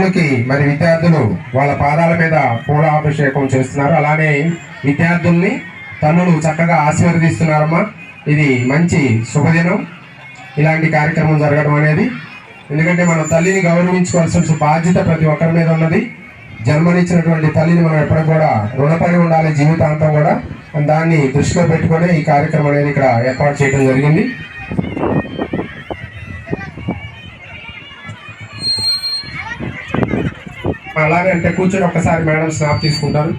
తల్లులకి మరి విద్యార్థులు వాళ్ళ పాదాల మీద పూలాభిషేకం చేస్తున్నారు. అలానే విద్యార్థుల్ని తల్లులు చక్కగా ఆశీర్వదిస్తున్నారమ్మా. ఇది మంచి శుభదినం ఇలాంటి కార్యక్రమం జరగడం అనేది. ఎందుకంటే మనం తల్లిని గౌరవించుకోవాల్సిన బాధ్యత ప్రతి ఒక్కరి మీద ఉన్నది. జన్మనిచ్చినటువంటి తల్లిని మనం ఎప్పటికి కూడా రుణపడి ఉండాలి జీవితాంతం కూడా. దాన్ని దృష్టిలో పెట్టుకొని ఈ కార్యక్రమం అనేది ఇక్కడ ఏర్పాటు చేయడం జరిగింది. అలాగే అంటే కూర్చొని ఒక్కసారి మేడం స్నాప్ తీసుకుంటారు.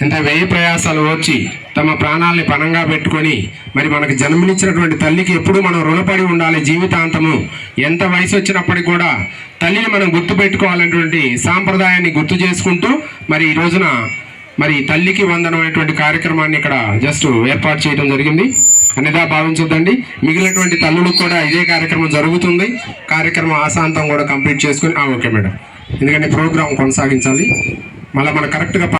ఇంత వ్యయ ప్రయాసాలు వచ్చి తమ ప్రాణాలని పణంగా పెట్టుకొని మరి మనకు జన్మనిచ్చినటువంటి తల్లికి ఎప్పుడు మనం రుణపడి ఉండాలి జీవితాంతము. ఎంత వయసు వచ్చినప్పటికి కూడా తల్లిని మనం గుర్తు పెట్టుకోవాలనేటువంటి సాంప్రదాయాన్ని గుర్తు చేసుకుంటూ మరి ఈ రోజున మరి తల్లికి వందనం అనేటువంటి కార్యక్రమాన్ని ఇక్కడ జస్ట్ ఏర్పాటు చేయడం జరిగింది. అనేదా భావించొద్దండి. మిగిలినటువంటి తల్లులకు కూడా ఇదే కార్యక్రమం జరుగుతుంది. కార్యక్రమం ఆశాంతం కూడా కంప్లీట్ చేసుకుని ఓకే మేడం, ఎందుకంటే ప్రోగ్రాం కొనసాగించాలి. మళ్ళీ మనం కరెక్ట్గా